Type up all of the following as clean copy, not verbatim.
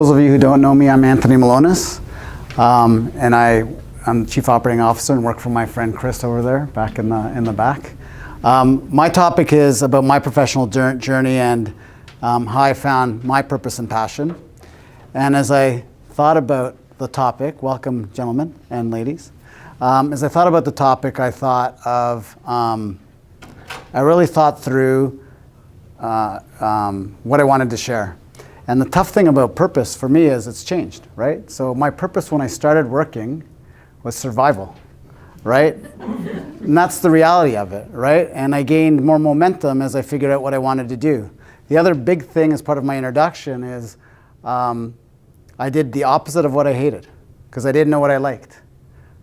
Those of you who don't know me, I'm Anthony Malonis, and I'm the Chief Operating Officer and work for my friend Chris over there, back in the back. My topic is about my professional journey and how I found my purpose and passion. And as I thought about the topic, welcome gentlemen and ladies. As I thought about the topic, I really thought through what I wanted to share. And the tough thing about purpose for me is it's changed, right? So my purpose when I started working was survival, right? And that's the reality of it, right? And I gained more momentum as I figured out what I wanted to do. The other big thing as part of my introduction is I did the opposite of what I hated because I didn't know what I liked,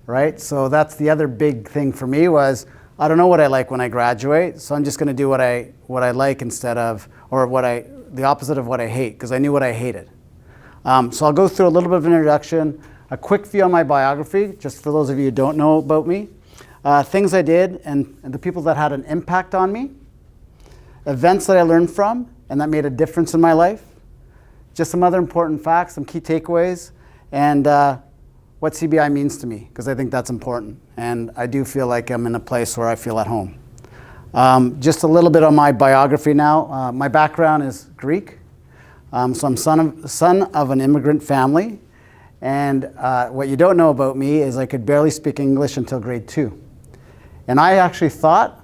right? So that's the other big thing for me was I don't know what I like when I graduate, so I'm just going to do what I like instead of, or the opposite of what I hate, because I knew what I hated. So I'll go through a little bit of an introduction, a quick view on my biography, just for those of you who don't know about me, things I did and the people that had an impact on me, events that I learned from and that made a difference in my life, just some other important facts, some key takeaways, and what CBI means to me, because I think that's important. And I do feel like I'm in a place where I feel at home. Just a little bit on my biography now. My background is Greek. So I'm son of an immigrant family. And what you don't know about me is I could barely speak English until grade 2. And I actually thought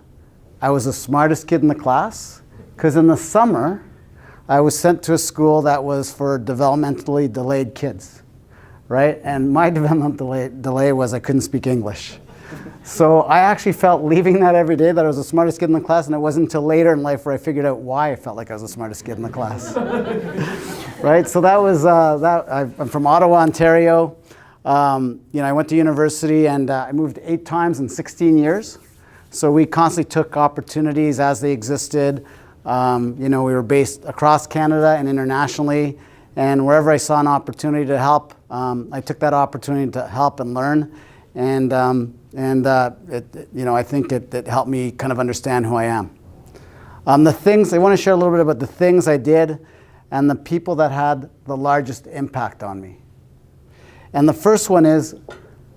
I was the smartest kid in the class, because in the summer, I was sent to a school that was for developmentally delayed kids, right? And my developmental delay was I couldn't speak English. So I actually felt leaving that every day that I was the smartest kid in the class, and it wasn't until later in life where I figured out why I felt like I was the smartest kid in the class. Right? So that was I'm from Ottawa, Ontario. I went to university and I moved 8 times in 16 years. So we constantly took opportunities as they existed. We were based across Canada and internationally, and wherever I saw an opportunity to help, I took that opportunity to help and learn. And I think it helped me kind of understand who I am. The things I want to share a little bit about the things I did and the people that had the largest impact on me. And the first one is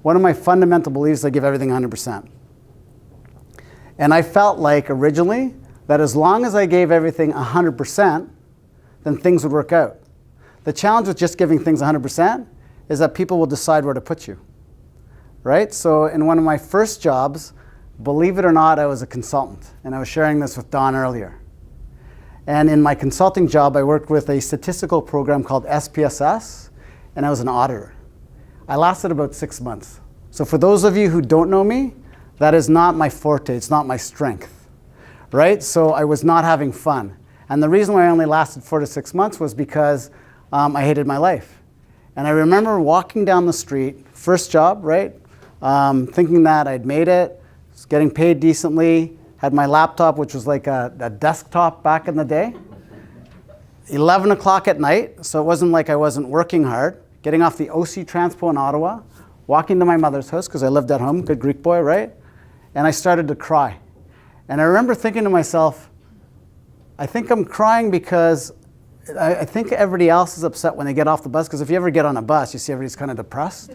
one of my fundamental beliefs: I give everything 100%. And I felt like originally that as long as I gave everything 100%, then things would work out. The challenge with just giving things 100% is that people will decide where to put you. Right? So in one of my first jobs, believe it or not, I was a consultant. And I was sharing this with Don earlier. And in my consulting job, I worked with a statistical program called SPSS, and I was an auditor. I lasted about 6 months. So for those of you who don't know me, that is not my forte. It's not my strength. Right? So I was not having fun. And the reason why I only lasted 4 to 6 months was because I hated my life. And I remember walking down the street, first job, right? Thinking that I'd made it, was getting paid decently, had my laptop, which was like a desktop back in the day. 11 o'clock at night, so it wasn't like I wasn't working hard, getting off the OC Transpo in Ottawa, walking to my mother's house, because I lived at home, good Greek boy, right? And I started to cry. And I remember thinking to myself, I think I'm crying because I think everybody else is upset when they get off the bus, because if you ever get on a bus, you see everybody's kind of depressed,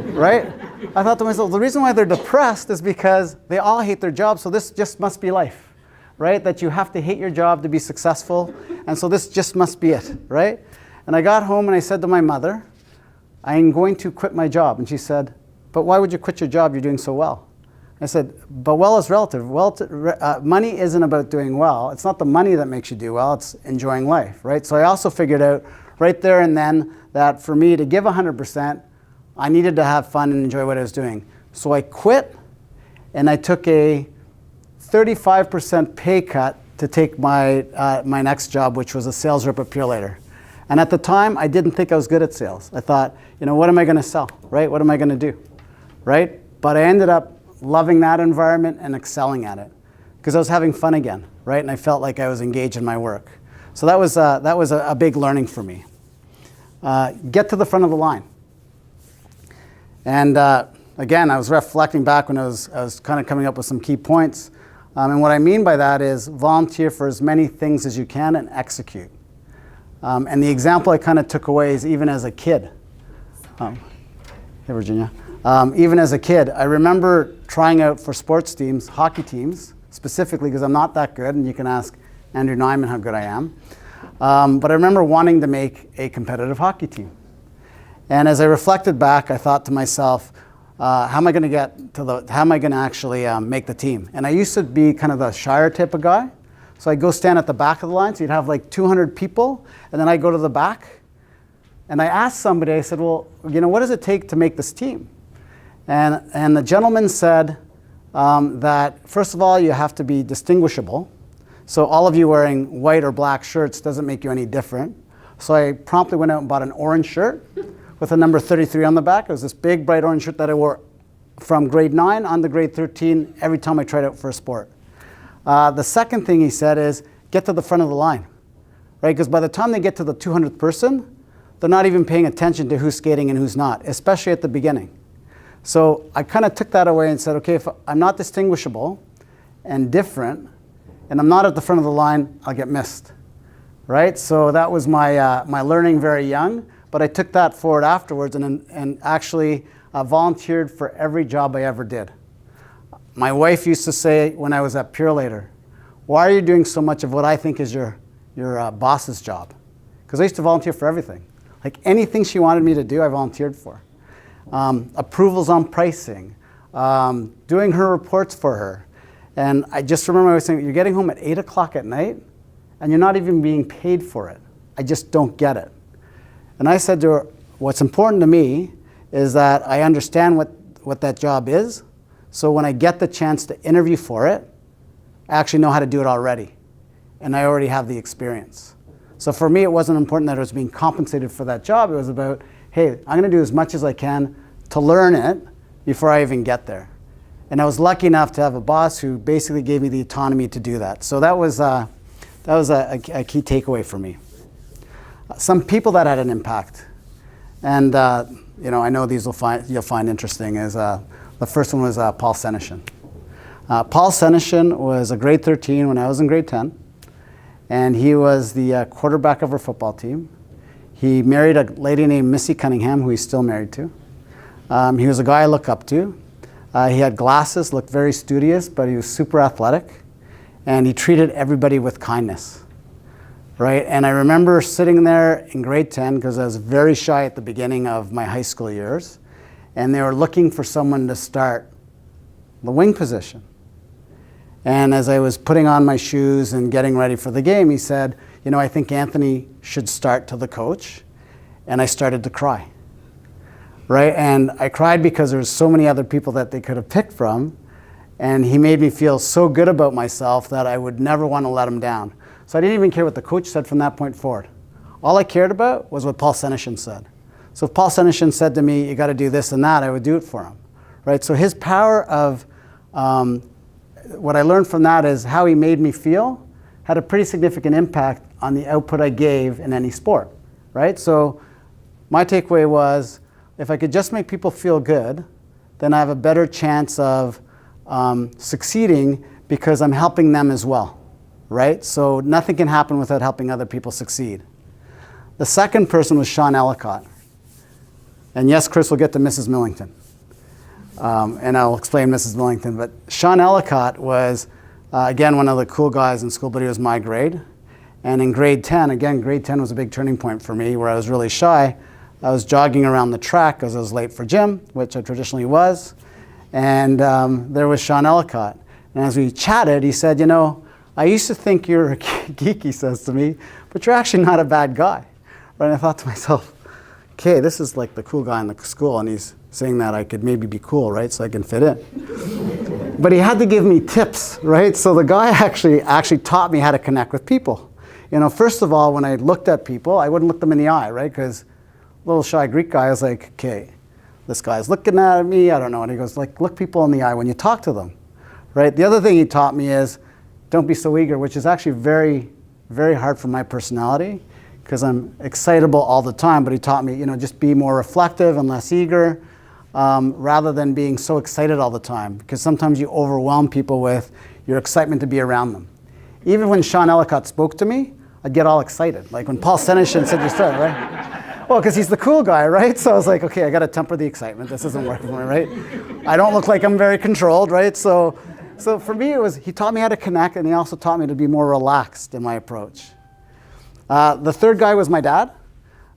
right? I thought to myself, the reason why they're depressed is because they all hate their job, so this just must be life, right? That you have to hate your job to be successful, and so this just must be it, right? And I got home and I said to my mother, I'm going to quit my job. And she said, but why would you quit your job? You're doing so well. I said, but well is relative. Money isn't about doing well. It's not the money that makes you do well. It's enjoying life, right? So I also figured out right there and then that for me to give 100%, I needed to have fun and enjoy what I was doing. So I quit, and I took a 35% pay cut to take my next job, which was a sales rep at Pure Later. And at the time, I didn't think I was good at sales. I thought, what am I going to sell, right? What am I going to do, right? But I ended up loving that environment and excelling at it because I was having fun again, right? And I felt like I was engaged in my work. So that was a big learning for me. Get to the front of the line. And again, I was reflecting back when I was kind of coming up with some key points. And what I mean by that is volunteer for as many things as you can and execute. And the example I kind of took away is even as a kid. Hey, Virginia. Even as a kid, I remember trying out for sports teams, hockey teams, specifically because I'm not that good, and you can ask Andrew Nyman how good I am. But I remember wanting to make a competitive hockey team. And as I reflected back, I thought to myself, how am I going to actually make the team? And I used to be kind of the shyer type of guy. So I'd go stand at the back of the line, so you'd have like 200 people, and then I'd go to the back. And I asked somebody, I said, well, what does it take to make this team? And the gentleman said that, first of all, you have to be distinguishable. So all of you wearing white or black shirts doesn't make you any different. So I promptly went out and bought an orange shirt with a number 33 on the back. It was this big, bright orange shirt that I wore from grade 9 on to grade 13 every time I tried out for a sport. The second thing he said is, get to the front of the line, right? Because by the time they get to the 200th person, they're not even paying attention to who's skating and who's not, especially at the beginning. So I kind of took that away and said, okay, if I'm not distinguishable and different, and I'm not at the front of the line, I'll get missed, right? So that was my, my learning very young, but I took that forward afterwards and actually volunteered for every job I ever did. My wife used to say when I was at Purelator, why are you doing so much of what I think is your boss's job? Because I used to volunteer for everything. Like anything she wanted me to do, I volunteered for. Approvals on pricing, doing her reports for her. And I just remember I was saying, you're getting home at 8 o'clock at night and you're not even being paid for it. I just don't get it. And I said to her, what's important to me is that I understand what that job is. So when I get the chance to interview for it, I actually know how to do it already. And I already have the experience. So for me, it wasn't important that I was being compensated for that job. It was about, hey, I'm going to do as much as I can to learn it before I even get there. And I was lucky enough to have a boss who basically gave me the autonomy to do that. So that was a key takeaway for me. Some people that had an impact, and I know these you'll find interesting, is the first one was Paul Senishin. Paul Senishin was a grade 13 when I was in grade 10, and he was the quarterback of our football team. He married a lady named Missy Cunningham, who he's still married to. He was a guy I look up to. He had glasses, looked very studious, but he was super athletic, and he treated everybody with kindness, right? And I remember sitting there in grade 10, because I was very shy at the beginning of my high school years, and they were looking for someone to start the wing position. And as I was putting on my shoes and getting ready for the game, he said, I think Anthony should start to the coach. And I started to cry, right? And I cried because there was so many other people that they could have picked from. And he made me feel so good about myself that I would never want to let him down. So I didn't even care what the coach said from that point forward. All I cared about was what Paul Senishin said. So if Paul Senishin said to me, you got to do this and that, I would do it for him, right? So his power of, what I learned from that is how he made me feel had a pretty significant impact on the output I gave in any sport, right? So my takeaway was, if I could just make people feel good, then I have a better chance of succeeding because I'm helping them as well, right? So nothing can happen without helping other people succeed. The second person was Sean Ellicott. And yes, Chris will get to Mrs. Millington. And I'll explain Mrs. Millington. But Sean Ellicott was, again, one of the cool guys in school, but he was my grade. And in grade 10, again, grade 10 was a big turning point for me where I was really shy. I was jogging around the track because I was late for gym, which I traditionally was. And there was Sean Ellicott. And as we chatted, he said, I used to think you're a geek, he says to me, but you're actually not a bad guy. Right? And I thought to myself, okay, this is like the cool guy in the school, and he's saying that I could maybe be cool, right, so I can fit in. But he had to give me tips, right? So the guy actually taught me how to connect with people. First of all, when I looked at people, I wouldn't look them in the eye, right? Because little shy Greek guy, I was like, okay, this guy's looking at me, I don't know. And he goes, look people in the eye when you talk to them, right? The other thing he taught me is, don't be so eager, which is actually very, very hard for my personality, because I'm excitable all the time. But he taught me, just be more reflective and less eager, rather than being so excited all the time, because sometimes you overwhelm people with your excitement to be around them. Even when Sean Ellicott spoke to me, I'd get all excited. Like when Paul Seneschin said you start, right? Well, because he's the cool guy, right? So I was like, okay, I got to temper the excitement. This isn't working for me, right? I don't look like I'm very controlled, right? So for me, he taught me how to connect, and he also taught me to be more relaxed in my approach. The third guy was my dad.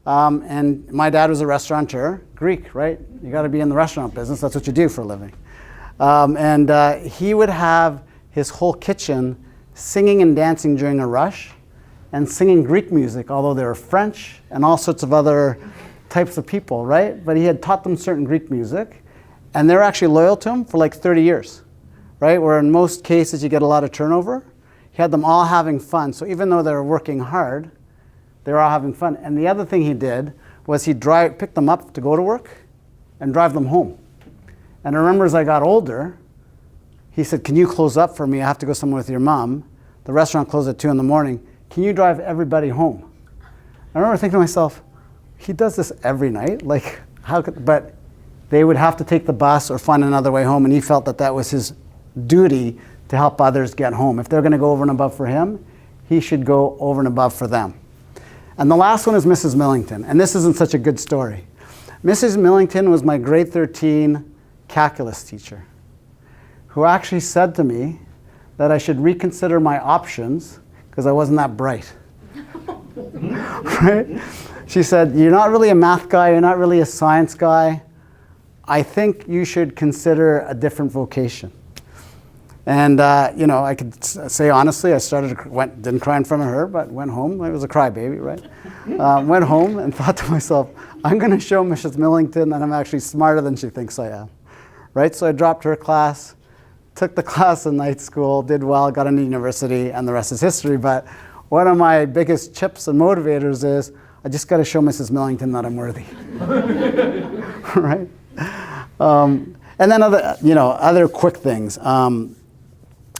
And my dad was a restaurateur, Greek, right? You got to be in the restaurant business. That's what you do for a living. He would have his whole kitchen singing and dancing during a rush and singing Greek music, although they were French and all sorts of other types of people, right? But he had taught them certain Greek music, and they're actually loyal to him for like 30 years, right? Where in most cases you get a lot of turnover. He had them all having fun. So even though they were working hard, they were all having fun. And the other thing he did was he'd pick them up to go to work and drive them home. And I remember as I got older, he said, can you close up for me? I have to go somewhere with your mom. The restaurant closed at 2 in the morning. Can you drive everybody home? I remember thinking to myself, he does this every night? Like, but they would have to take the bus or find another way home, and he felt that that was his duty to help others get home. If they're going to go over and above for him, he should go over and above for them. And the last one is Mrs. Millington, and this isn't such a good story. Mrs. Millington was my grade 13 calculus teacher, who actually said to me that I should reconsider my options because I wasn't that bright. Right? She said, you're not really a math guy, you're not really a science guy. I think you should consider a different vocation. And I could say honestly, I didn't cry in front of her, but went home. I was a crybaby, right? Went home and thought to myself, I'm going to show Mrs. Millington that I'm actually smarter than she thinks I am, right? So I dropped her class, took the class in night school, did well, got into university, and the rest is history. But one of my biggest chips and motivators is I just got to show Mrs. Millington that I'm worthy, right? And then other quick things.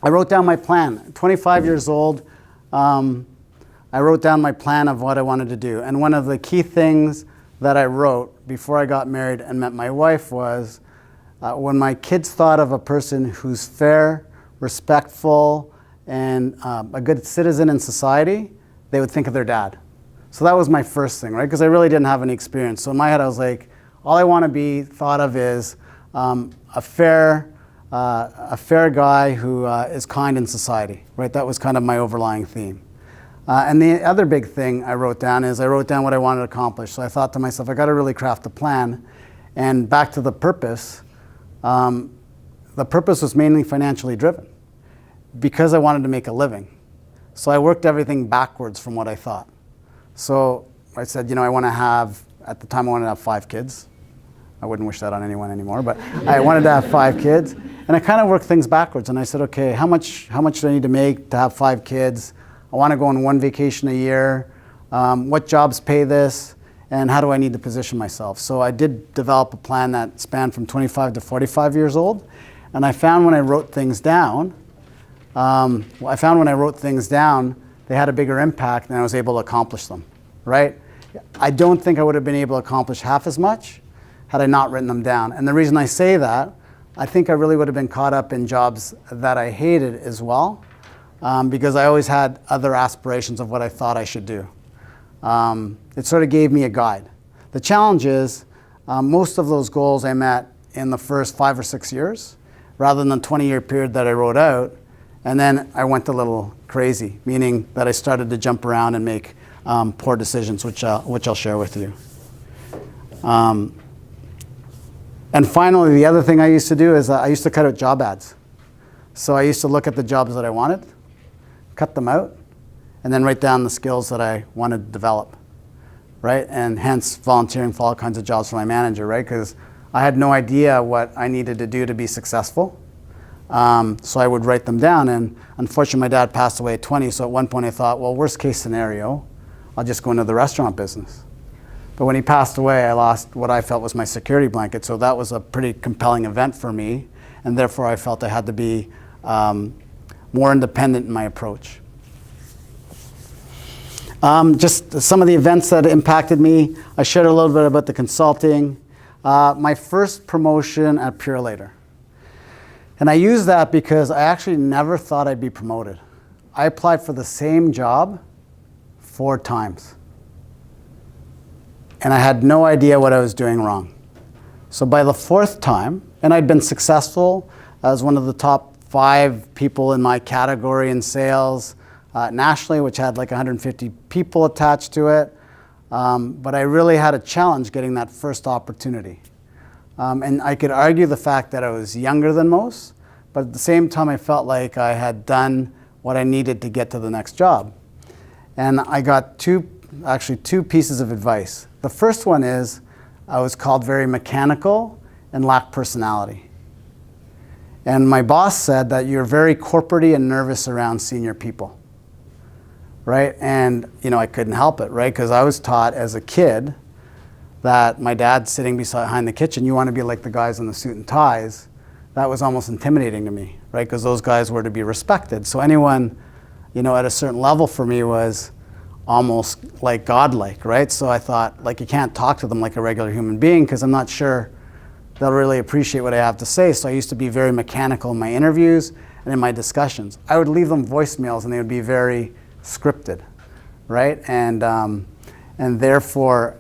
I wrote down my plan. 25 years old, I wrote down my plan of what I wanted to do. And one of the key things that I wrote before I got married and met my wife was when my kids thought of a person who's fair, respectful, and a good citizen in society, they would think of their dad. So that was my first thing, right? Because I really didn't have any experience. So in my head, I was like, all I want to be thought of is a fair guy who is kind in society, right? That was kind of my overlying theme. And the other big thing I wrote down what I wanted to accomplish. So I thought to myself, I got to really craft a plan. And back to the purpose was mainly financially driven because I wanted to make a living. So I worked everything backwards from what I thought. So I said, I want to have, at the time I wanted to have 5 kids. I wouldn't wish that on anyone anymore, but I wanted to have 5 kids. And I kind of worked things backwards. And I said, okay, how much do I need to make to have 5 kids? I want to go on 1 vacation a year. What jobs pay this? And how do I need to position myself? So I did develop a plan that spanned from 25 to 45 years old. And I found when I wrote things down, they had a bigger impact and I was able to accomplish them, right? I don't think I would have been able to accomplish half as much had I not written them down. And the reason I say that, I think I really would have been caught up in jobs that I hated as well, because I always had other aspirations of what I thought I should do. It sort of gave me a guide. The challenge is, most of those goals I met in the first 5 or 6 years, rather than the 20-year period that I wrote out. And then I went a little crazy, meaning that I started to jump around and make poor decisions, which I'll share with you. And finally, the other thing I used to do is I used to cut out job ads. So I used to look at the jobs that I wanted, cut them out, and then write down the skills that I wanted to develop, right? And hence volunteering for all kinds of jobs for my manager, right? Because I had no idea what I needed to do to be successful. So I would write them down, and unfortunately my dad passed away at 20, so at one point I thought, well, worst case scenario, I'll just go into the restaurant business. But when he passed away, I lost what I felt was my security blanket, so that was a pretty compelling event for me, and therefore I felt I had to be more independent in my approach. Just some of the events that impacted me, I shared a little bit about the consulting. My first promotion at Purelator. And I use that because I actually never thought I'd be promoted. I applied for the same job 4 times. And I had no idea what I was doing wrong. So by the 4th time, and I'd been successful as one of the top 5 people in my category in sales nationally, which had like 150 people attached to it. But I really had a challenge getting that first opportunity. And I could argue the fact that I was younger than most, but at the same time I felt like I had done what I needed to get to the next job. And I got two pieces of advice. The first one is I was called very mechanical and lacked personality. And my boss said that you're very corporate-y and nervous around senior people, right? And I couldn't help it, right? Because I was taught as a kid that my dad's sitting behind the kitchen, you want to be like the guys in the suit and ties. That was almost intimidating to me, right? Because those guys were to be respected. So anyone, at a certain level for me was almost like godlike, right? So I thought, like, you can't talk to them like a regular human being because I'm not sure they'll really appreciate what I have to say. So I used to be very mechanical in my interviews and in my discussions. I would leave them voicemails and they would be very scripted, right? And therefore,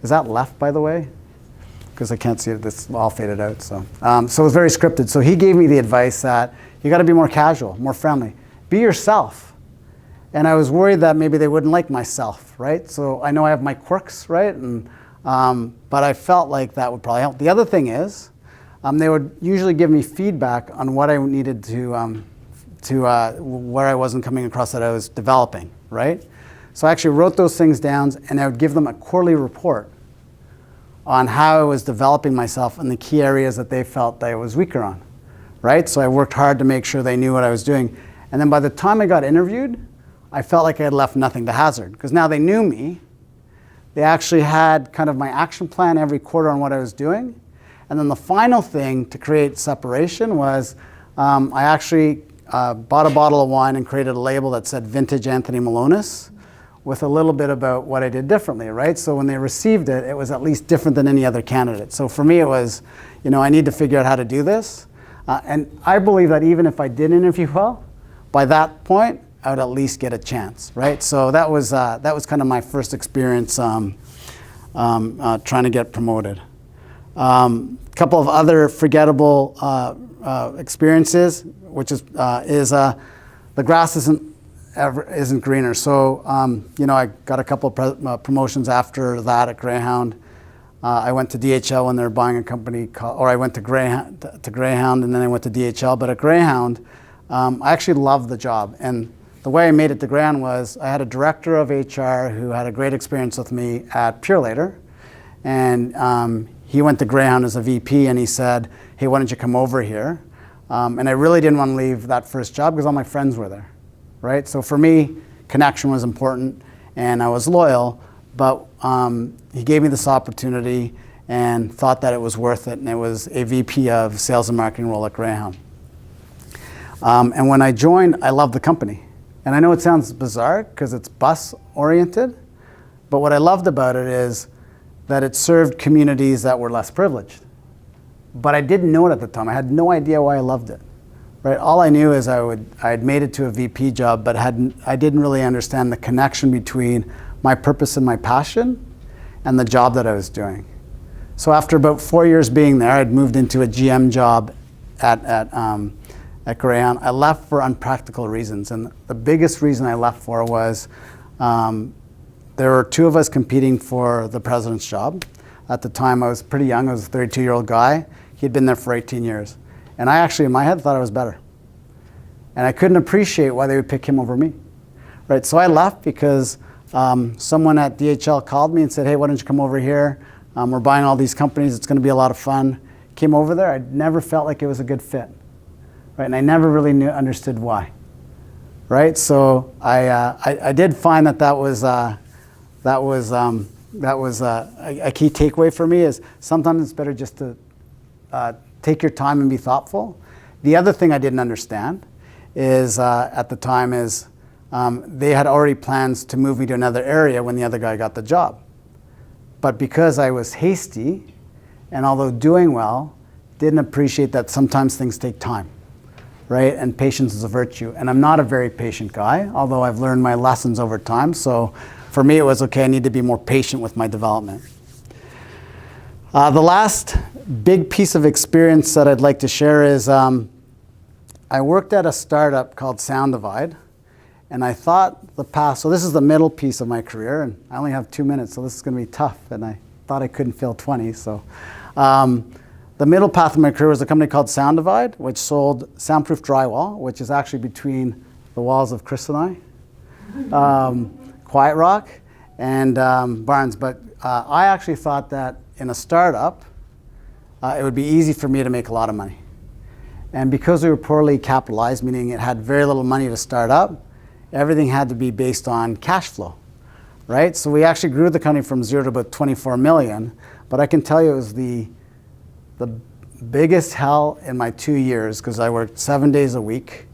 is that left, by the way? Because I can't see it, it's all faded out. So it was very scripted. So he gave me the advice that you got to be more casual, more friendly. Be yourself. And I was worried that maybe they wouldn't like myself, right? So I know I have my quirks, right? And but I felt like that would probably help. The other thing is, they would usually give me feedback on what I needed to where I wasn't coming across that I was developing, right? So I actually wrote those things down, and I would give them a quarterly report on how I was developing myself in the key areas that they felt that I was weaker on, right? So I worked hard to make sure they knew what I was doing. And then by the time I got interviewed, I felt like I had left nothing to hazard, because now they knew me. They actually had kind of my action plan every quarter on what I was doing. And then the final thing to create separation was I actually bought a bottle of wine and created a label that said Vintage Anthony Malonis with a little bit about what I did differently, right? So when they received it, it was at least different than any other candidate. So for me, it was, I need to figure out how to do this. And I believe that even if I did interview well, by that point, I would at least get a chance, right? So that was kind of my first experience trying to get promoted. Couple of other forgettable experiences, which is the grass isn't greener. So I got a couple of promotions after that at Greyhound. I went to DHL when they were buying a company, or I went to Greyhound, and then I went to DHL. But at Greyhound, I actually loved the job. And the way I made it to Greyhound was I had a director of HR who had a great experience with me at Purelator. And he went to Greyhound as a VP, and he said, hey, why don't you come over here? And I really didn't want to leave that first job because all my friends were there, right? So for me, connection was important, and I was loyal. But he gave me this opportunity and thought that it was worth it, and it was a VP of sales and marketing role at Greyhound. And when I joined, I loved the company. And I know it sounds bizarre because it's bus oriented, but what I loved about it is that it served communities that were less privileged. But I didn't know it at the time. I had no idea why I loved it, right? All I knew is I had made it to a VP job, but I didn't really understand the connection between my purpose and my passion and the job that I was doing. So after about 4 years being there, I'd moved into a GM job at Greyhound. I left for unpractical reasons, and the biggest reason I left for was there were 2 of us competing for the president's job. At the time, I was pretty young. I was a 32-year-old guy. He'd been there for 18 years. And I actually, in my head, thought I was better. And I couldn't appreciate why they would pick him over me, right? So I left because someone at DHL called me and said, hey, why don't you come over here? We're buying all these companies. It's going to be a lot of fun. Came over there. I never felt like it was a good fit. Right, and I never really understood why, right? So I did find that was a key takeaway for me. Is sometimes it's better just to take your time and be thoughtful. The other thing I didn't understand is at the time is they had already plans to move me to another area when the other guy got the job, but because I was hasty, and although doing well, didn't appreciate that sometimes things take time. right? And patience is a virtue. And I'm not a very patient guy, although I've learned my lessons over time. So for me, it was, okay, I need to be more patient with my development. The last big piece of experience that I'd like to share is I worked at a startup called Sound Divide. And I thought so this is the middle piece of my career, and I only have 2 minutes, so this is going to be tough, and I thought I couldn't fill 20. So the middle path of my career was a company called Sound Divide, which sold soundproof drywall, which is actually between the walls of Chris and I, Quiet Rock, and Barnes. But I actually thought that in a startup, it would be easy for me to make a lot of money. And because we were poorly capitalized, meaning it had very little money to start up, everything had to be based on cash flow, right? So we actually grew the company from 0 to about 24 million, but I can tell you it was the biggest hell in my 2 years because I worked 7 days a week.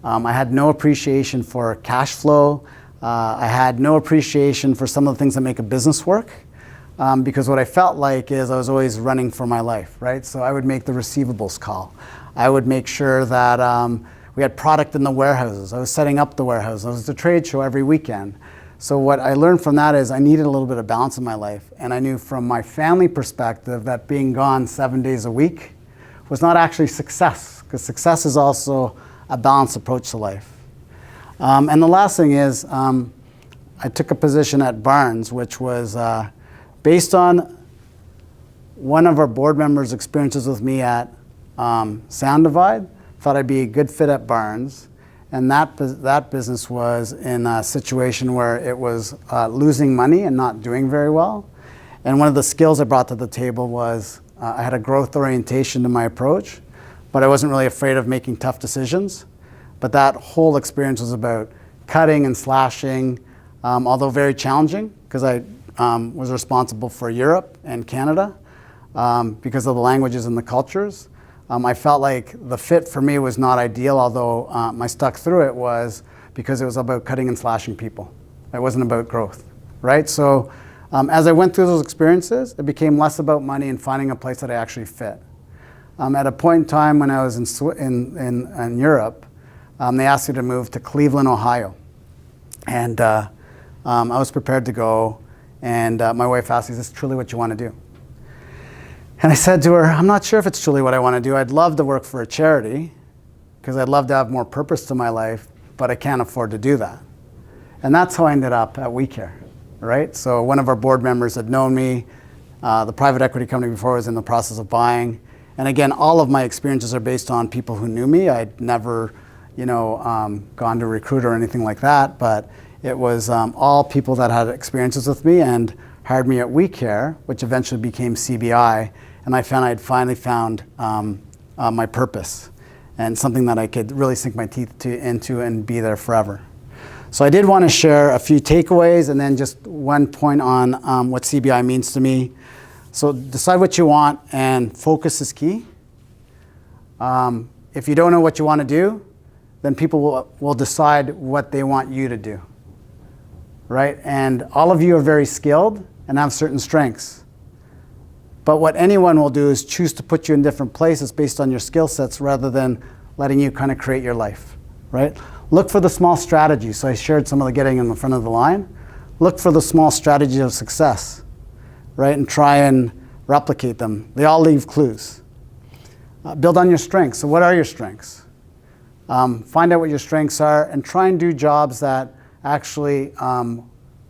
I had no appreciation for cash flow. I had no appreciation for some of the things that make a business work because what I felt like is I was always running for my life, right? So I would make the receivables call. I would make sure that we had product in the warehouses. I was setting up the warehouse. I was at the trade show every weekend. So what I learned from that is I needed a little bit of balance in my life. And I knew from my family perspective that being gone 7 days a week was not actually success, because success is also a balanced approach to life. And the last thing is I took a position at Barnes, which was based on one of our board members' experiences with me at Sound Divide. Thought I'd be a good fit at Barnes, and that business was in a situation where it was losing money and not doing very well. And one of the skills I brought to the table was I had a growth orientation to my approach, but I wasn't really afraid of making tough decisions. But that whole experience was about cutting and slashing, although very challenging, because I was responsible for Europe and Canada because of the languages and the cultures. I felt like the fit for me was not ideal, although I stuck through it was because it was about cutting and slashing people. It wasn't about growth, right? So as I went through those experiences, it became less about money and finding a place that I actually fit. At a point in time when I was in Europe, they asked me to move to Cleveland, Ohio. And I was prepared to go, and my wife asked me, is this truly what you want to do? And I said to her, I'm not sure if it's truly what I want to do. I'd love to work for a charity because I'd love to have more purpose to my life, but I can't afford to do that. And that's how I ended up at WeCare, right? So one of our board members had known me. The private equity company before was in the process of buying. And again, all of my experiences are based on people who knew me. I'd never, gone to recruit or anything like that, but it was all people that had experiences with me and hired me at WeCare, which eventually became CBI. And I found I'd finally found my purpose and something that I could really sink my teeth into and be there forever. So I did want to share a few takeaways and then just one point on what CBI means to me. So decide what you want, and focus is key. If you don't know what you want to do, then people will decide what they want you to do, right? And all of you are very skilled and have certain strengths. But what anyone will do is choose to put you in different places based on your skill sets rather than letting you kind of create your life, right? Look for the small strategies. So I shared some of the getting in the front of the line. Look for the small strategies of success, right? And try and replicate them. They all leave clues. Build on your strengths. So what are your strengths? Find out what your strengths are and try and do jobs that actually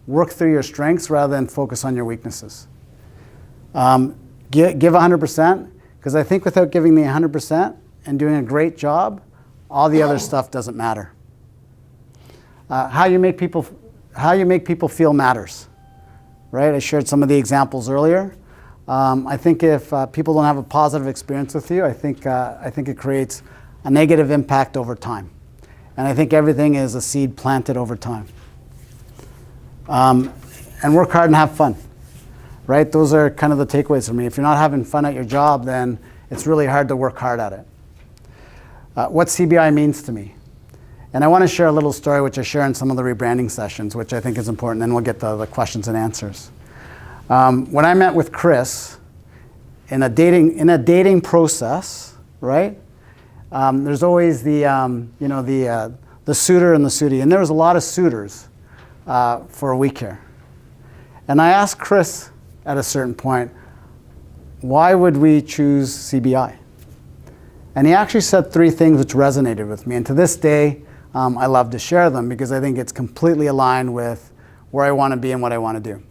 work through your strengths rather than focus on your weaknesses. Give 100%, because I think without giving the 100% and doing a great job, all the other stuff doesn't matter. How you make people feel matters, right? I shared some of the examples earlier. I think if people don't have a positive experience with you, I think it creates a negative impact over time. And I think everything is a seed planted over time. And work hard and have fun. Right? Those are kind of the takeaways for me. If you're not having fun at your job, then it's really hard to work hard at it. What CBI means to me. And I want to share a little story which I share in some of the rebranding sessions, which I think is important, then we'll get to the questions and answers. When I met with Chris in a dating process, right? there's always the suitor and the suitie. And there was a lot of suitors for a week here. And I asked Chris at a certain point, why would we choose CBI? And he actually said 3 things which resonated with me. And to this day, I love to share them because I think it's completely aligned with where I want to be and what I want to do.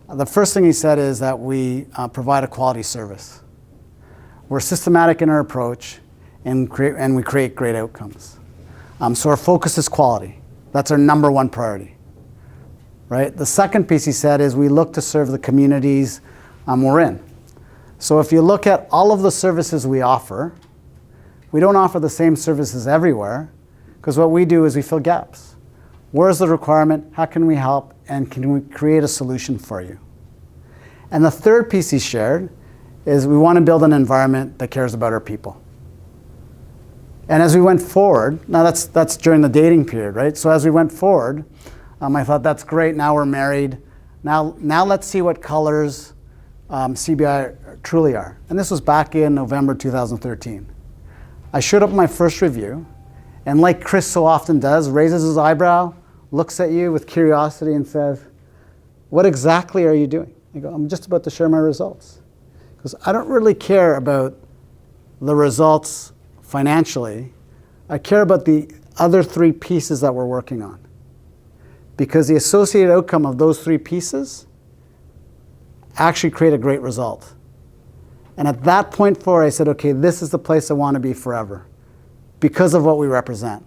The first thing he said is that we provide a quality service. We're systematic in our approach, and we create great outcomes. So our focus is quality. That's our number 1 priority. Right? The second piece he said is we look to serve the communities we're in. So if you look at all of the services we offer, we don't offer the same services everywhere, because what we do is we fill gaps. Where's the requirement? How can we help? And can we create a solution for you? And the third piece he shared is we want to build an environment that cares about our people. And as we went forward, now that's during the dating period, right? So as we went forward, I thought that's great. Now we're married. Now let's see what colors CBI truly are. And this was back in November 2013. I showed up in my first review, and like Chris so often does, raises his eyebrow, looks at you with curiosity and says, what exactly are you doing? I go, I'm just about to share my results. Because I don't really care about the results financially. I care about the other 3 pieces that we're working on. Because the associated outcome of those 3 pieces actually create a great result. And at that point forward, I said, okay, this is the place I want to be forever because of what we represent.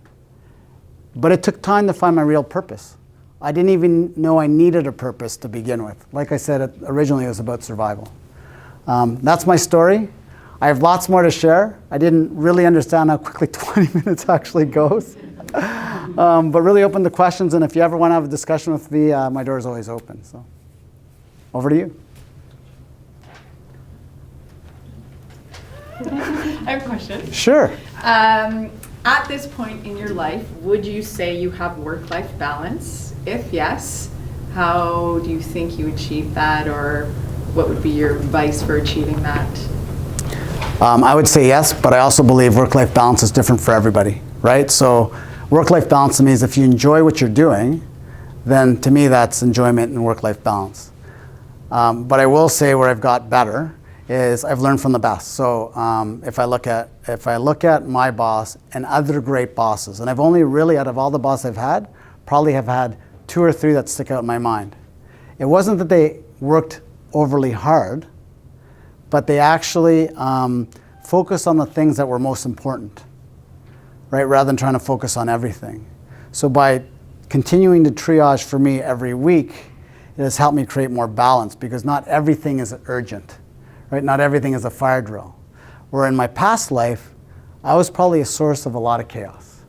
But it took time to find my real purpose. I didn't even know I needed a purpose to begin with. Like I said, originally it was about survival. That's my story. I have lots more to share. I didn't really understand how quickly 20 minutes actually goes. But really open to questions, and if you ever want to have a discussion with me, my door is always open. So, over to you. I have a question. Sure. At this point in your life, would you say you have work-life balance? If yes, how do you think you achieve that, or what would be your advice for achieving that? I would say yes, but I also believe work-life balance is different for everybody, right? So work-life balance to me is if you enjoy what you're doing, then to me that's enjoyment and work-life balance. But I will say where I've got better is I've learned from the best. So if I look at my boss and other great bosses, and I've only really, out of all the bosses I've had, probably have had 2 or 3 that stick out in my mind. It wasn't that they worked overly hard, but they actually focused on the things that were most important, right? Rather than trying to focus on everything. So by continuing to triage for me every week, it has helped me create more balance because not everything is urgent. Right? Not everything is a fire drill. Where in my past life, I was probably a source of a lot of chaos.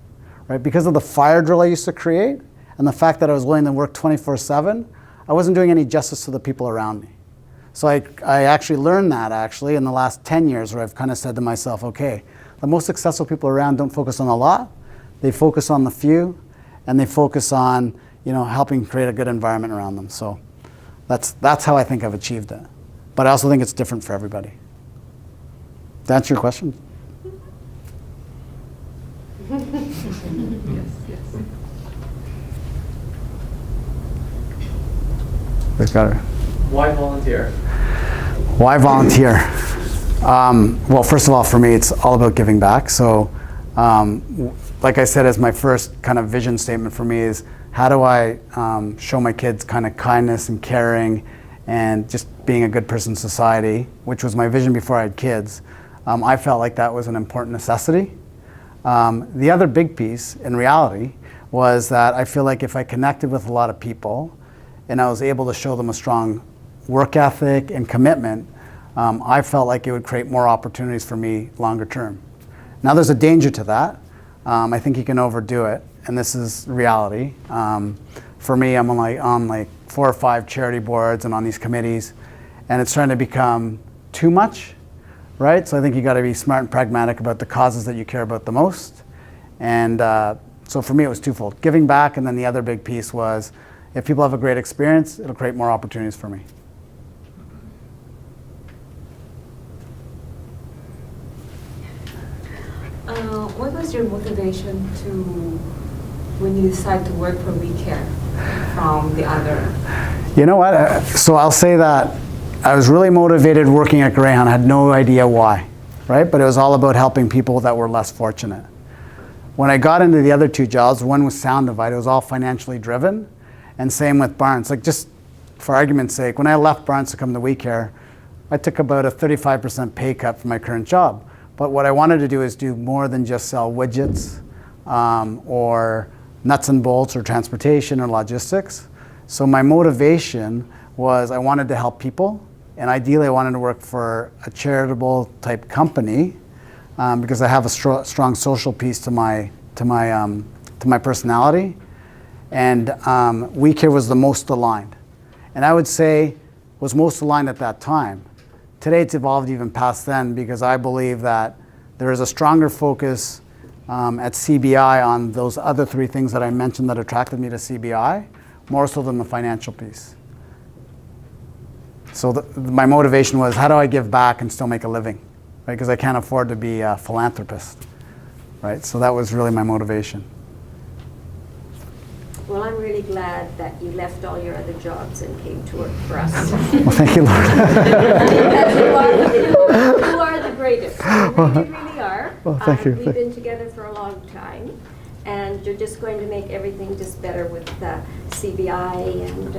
Right? Because of the fire drill I used to create and the fact that I was willing to work 24/7, I wasn't doing any justice to the people around me. So I actually learned that actually in the last 10 years where I've kind of said to myself, okay, the most successful people around don't focus on a lot, they focus on the few, and they focus on helping create a good environment around them. So that's how I think I've achieved it. But I also think it's different for everybody. Does that answer your question? Yes. We've got her. Why volunteer? Why volunteer? Well, first of all, for me, it's all about giving back. So, like I said, as my first kind of vision statement for me is, how do I show my kids kind of kindness and caring and just being a good person in society, which was my vision before I had kids. I felt like that was an important necessity. The other big piece, in reality, was that I feel like if I connected with a lot of people and I was able to show them a strong work ethic and commitment, I felt like it would create more opportunities for me longer term. Now there's a danger to that. I think you can overdo it, and this is reality. For me, I'm on like 4 or 5 charity boards and on these committees, and it's trying to become too much, right? So I think you got to be smart and pragmatic about the causes that you care about the most. And so for me, it was twofold: giving back, and then the other big piece was, if people have a great experience, it'll create more opportunities for me. was your motivation when you decided to work for WeCare from the other? You know what? So I'll say that I was really motivated working at Greyhound. I had no idea why, right? But it was all about helping people that were less fortunate. When I got into the other two jobs, one was Sound Divide. It was all financially driven, and same with Barnes. Like, just for argument's sake, when I left Barnes to come to WeCare, I took about a 35% pay cut from my current job. But what I wanted to do is do more than just sell widgets or nuts and bolts or transportation or logistics. So my motivation was I wanted to help people, and ideally I wanted to work for a charitable type company because I have a strong social piece to my personality, and WeCare was the most aligned, and I would say was most aligned at that time. Today it's evolved even past then because I believe that there is a stronger focus at CBI on those other three things that I mentioned that attracted me to CBI, more so than the financial piece. So my motivation was, how do I give back and still make a living, right? Because I can't afford to be a philanthropist, right? So that was really my motivation. Well, I'm really glad that you left all your other jobs and came to work for us. Well, thank you, Lord. You are the greatest. You really are. Well, thank you. We've been together for a long time, and you're just going to make everything just better with CBI, and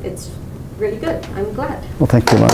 it's really good. I'm glad. Well, thank you, Lord.